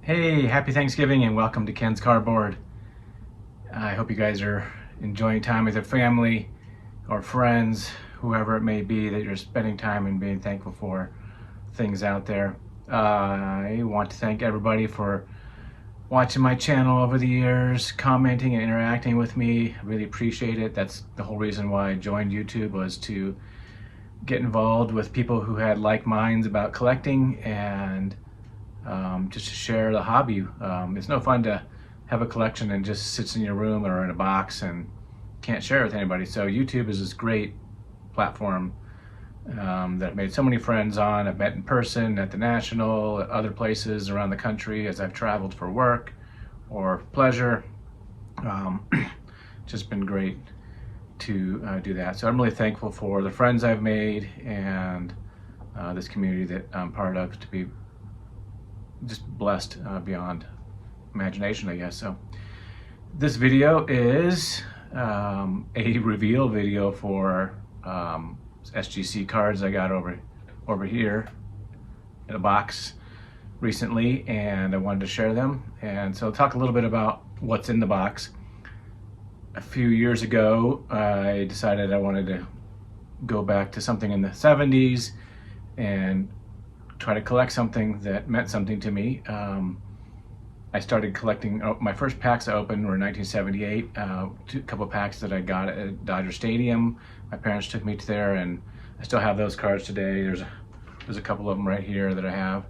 Hey, happy Thanksgiving and welcome to Ken's Cardboard. I hope you guys are enjoying time with your family or friends, whoever it may be that you're spending time and being thankful for things out there. I want to thank everybody for watching my channel over the years, commenting and interacting with me. I really appreciate it. That's the whole reason why I joined YouTube, was to get involved with people who had like minds about collecting and just to share the hobby. It's no fun to have a collection and just sits in your room or in a box and can't share it with anybody. So YouTube is this great platform that I've made so many friends on. I've met in person at the National, at other places around the country as I've traveled for work or pleasure. Just been great to do that. So I'm really thankful for the friends I've made and this community that I'm part of, to be just blessed beyond imagination, I guess. So this video is a reveal video for SGC cards I got over here in a box recently, and I wanted to share them. And so I'll talk a little bit about what's in the box. A few years ago, I decided I wanted to go back to something in the 70s and try to collect something that meant something to me. I started collecting, my first packs I opened were in 1978, a couple of packs that I got at Dodger Stadium. My parents took me to there, and I still have those cards today. There's a couple of them right here that I have.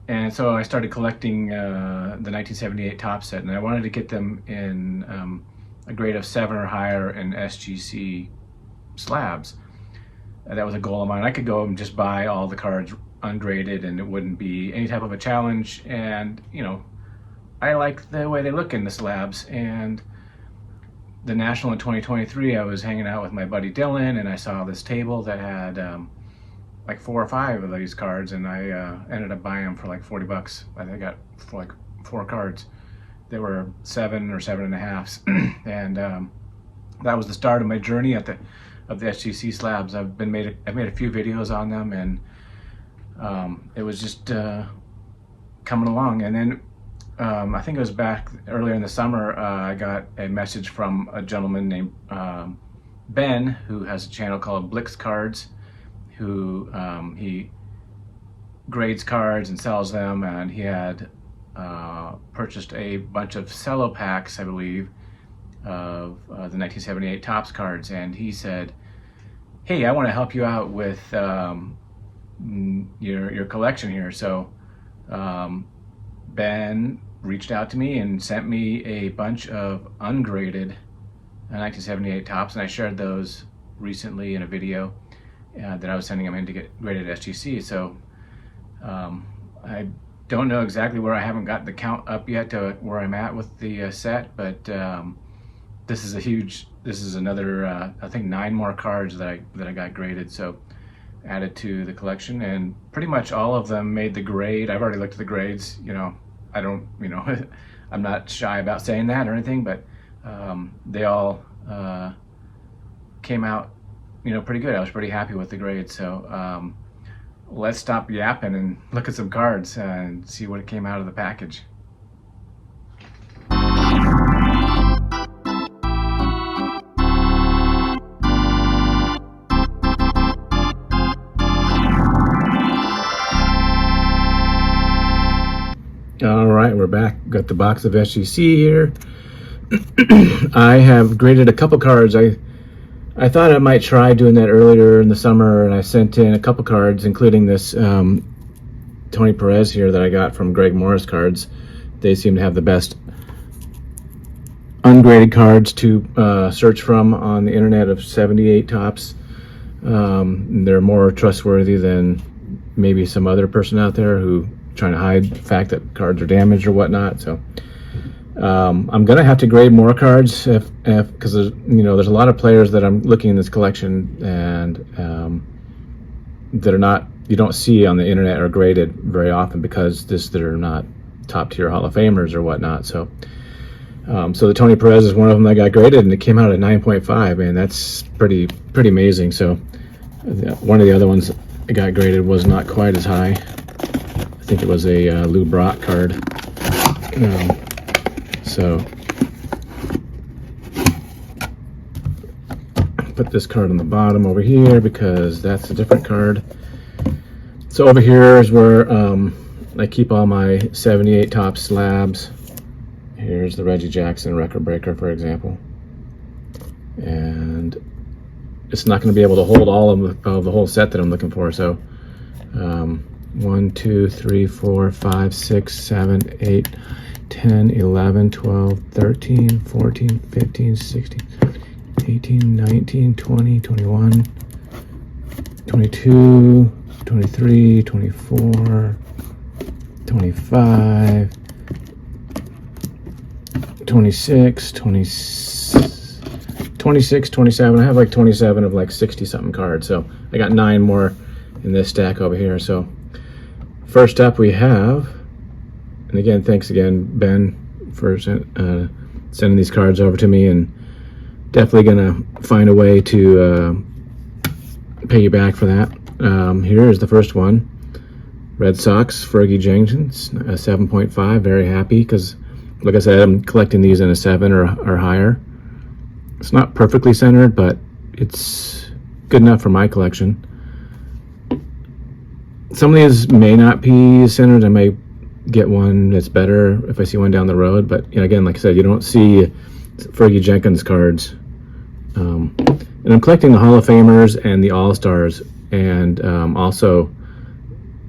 And so I started collecting the 1978 top set, and I wanted to get them in a grade of 7 or higher in SGC slabs. That was a goal of mine. I could go and just buy all the cards ungraded and it wouldn't be any type of a challenge. And, you know, I like the way they look in the slabs. And the National in 2023, I was hanging out with my buddy Dylan, and I saw this table that had like 4 or 5 of these cards, and I ended up buying them for like 40 bucks. I think I got for like 4 cards. They were 7 or 7.5s. And that was the start of my journey of the SGC slabs. I've made a few videos on them, and it was just coming along. And then I think it was back earlier in the summer, I got a message from a gentleman named Ben, who has a channel called Blix Cards, who he grades cards and sells them, and he had purchased a bunch of cello packs, I believe, of the 1978 Topps cards. And he said, hey, I want to help you out with your collection here. So Ben reached out to me and sent me a bunch of ungraded 1978 Topps, and I shared those recently in a video that I was sending them in to get graded at SGC. So I don't know exactly where, I haven't got the count up yet to where I'm at with the set, but this is another I think 9 more cards that I got graded, so added to the collection. And pretty much all of them made the grade. I've already looked at the grades. You know, I don't, you know, I'm not shy about saying that or anything, but they all came out, you know, pretty good. I was pretty happy with the grades. So let's stop yapping and look at some cards and see what came out of the package. All right, we're back. Got the box of SGC here. I have graded a couple cards. I thought I might try doing that earlier in the summer, and I sent in a couple cards, including this Tony Perez here that I got from Greg Morris Cards. They seem to have the best ungraded cards to search from on the internet of 78 Topps. They're more trustworthy than maybe some other person out there who trying to hide the fact that cards are damaged or whatnot. So I'm gonna have to grade more cards because there's a lot of players that I'm looking in this collection and that are not, you don't see on the internet or graded very often, because they're not top tier Hall of Famers or whatnot. So so the Tony Perez is one of them that got graded, and it came out at 9.5, and that's pretty amazing. So one of the other ones that got graded was not quite as high. think it was a Lou Brock card. So put this card on the bottom over here because that's a different card. So over here is where I keep all my 78 top slabs. Here's the Reggie Jackson record breaker, for example. And it's not going to be able to hold all of the whole set that I'm looking for. So 1, 2, 3, 4, 5, 6, 7, 8, 10, 11, 12, 13, 14, 15, 16, 18, 19, 20, 21, 22, 23, 24, 25, 26, 27. I have like 27 of like 60 something cards. So I got 9 more in this stack over here. So first up we have, and again, thanks again, Ben, for sending these cards over to me, and definitely gonna find a way to pay you back for that. Here is the first one. Red Sox, Fergie Jenkins, a 7.5. Very happy because, like I said, I'm collecting these in a 7 or higher. It's not perfectly centered, but it's good enough for my collection. Some of these may not be centered. I may get one that's better if I see one down the road. But you know, again, like I said, you don't see Fergie Jenkins cards. And I'm collecting the Hall of Famers and the All-Stars, and also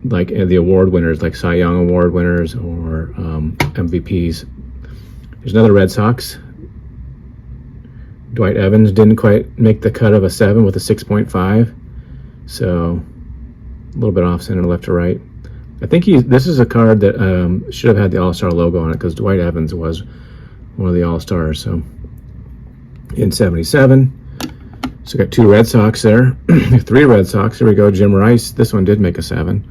like the award winners, like Cy Young award winners or MVPs. There's another Red Sox. Dwight Evans didn't quite make the cut of a 7 with a 6.5, so a little bit off center, left to right. I think this is a card that should have had the All-Star logo on it because Dwight Evans was one of the All-Stars. So in 77, so got 2 Red Sox there, 3 Red Sox. Here we go, Jim Rice. This one did make a 7.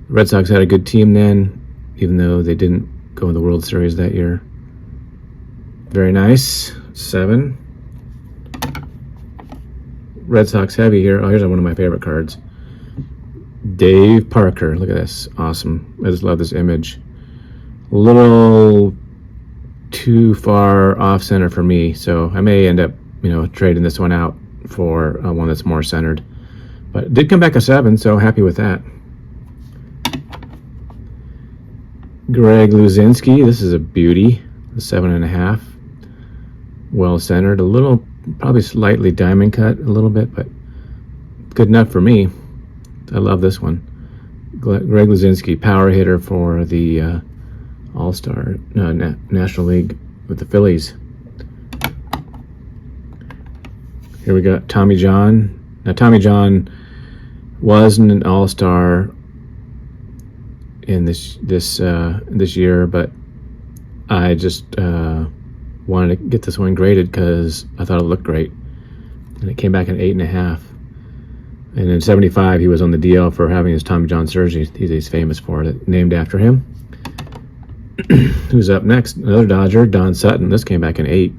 The Red Sox had a good team then, even though they didn't go in the World Series that year. Very nice. 7. Red Sox heavy here. Oh, here's one of my favorite cards. Dave Parker. Look at this. Awesome. I just love this image. A little too far off center for me, so I may end up, you know, trading this one out for one that's more centered. But it did come back a 7, so happy with that. Greg Luzinski. This is a beauty. A 7.5. Well centered, a little, probably slightly diamond cut a little bit, but good enough for me. I love this one. Greg Luzinski, power hitter for the All-Star National League with the Phillies. Here we got Tommy John. Now Tommy John wasn't an All-Star in this year, but I just wanted to get this one graded because I thought it looked great, and it came back an 8.5. And in 75, he was on the DL for having his Tommy John surgery. He's famous for it. Named after him. Who's up next? Another Dodger, Don Sutton. This came back an 8.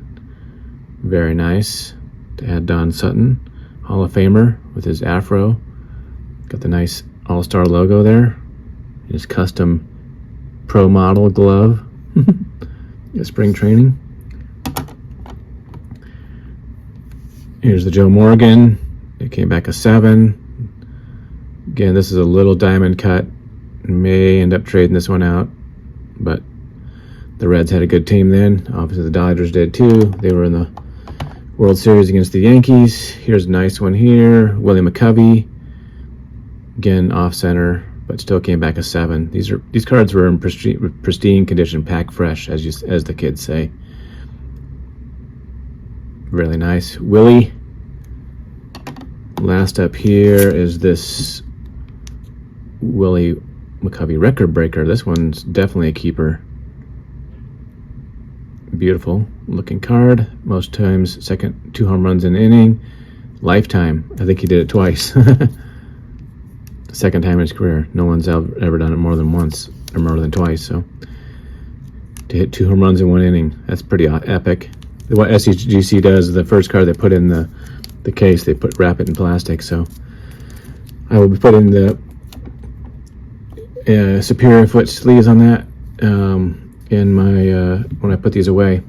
Very nice to add Don Sutton, Hall of Famer with his afro. Got the nice All-Star logo there. His custom pro model glove. Spring training. Here's the Joe Morgan. It came back a 7. Again, this is a little diamond cut. May end up trading this one out, but the Reds had a good team then. Obviously, the Dodgers did too. They were in the World Series against the Yankees. Here's a nice one here. Willie McCovey. Again, off center, but still came back a 7. These cards were in pristine condition, packed fresh, as the kids say. Really nice. Willie. Last up here is this Willie McCovey record breaker. This one's definitely a keeper. Beautiful looking card. Most times, 2 home runs in an inning. Lifetime. I think he did it twice. Second time in his career. No one's ever done it more than once or more than twice. So to hit 2 home runs in 1 inning, that's pretty epic. What SGC does, the first card they put in the case, they wrap it in plastic. So I will be putting the superior foot sleeves on that in my when I put these away.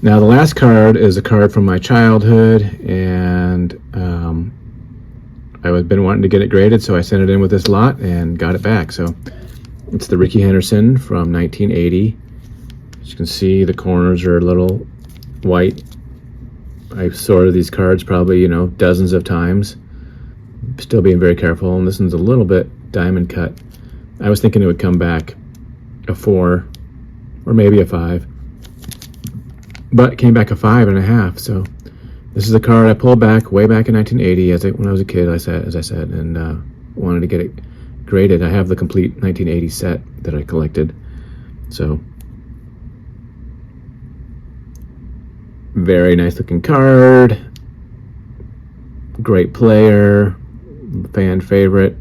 Now the last card is a card from my childhood, and I've been wanting to get it graded, so I sent it in with this lot and got it back. So it's the Rickey Henderson from 1980. As you can see, the corners are a little white. I've sorted these cards probably, dozens of times. Still being very careful, and this one's a little bit diamond cut. I was thinking it would come back a 4 or maybe a 5, but it came back a 5.5. So this is a card I pulled back way back in 1980 when I was a kid, as I said, and wanted to get it graded. I have the complete 1980 set that I collected. So very nice looking card, great player, fan favorite.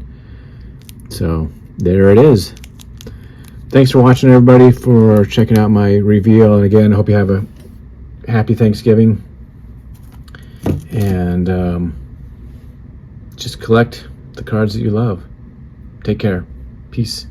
So there it is. Thanks for watching, everybody, for checking out my reveal. And again, I hope you have a happy Thanksgiving, and just collect the cards that you love. Take care. Peace.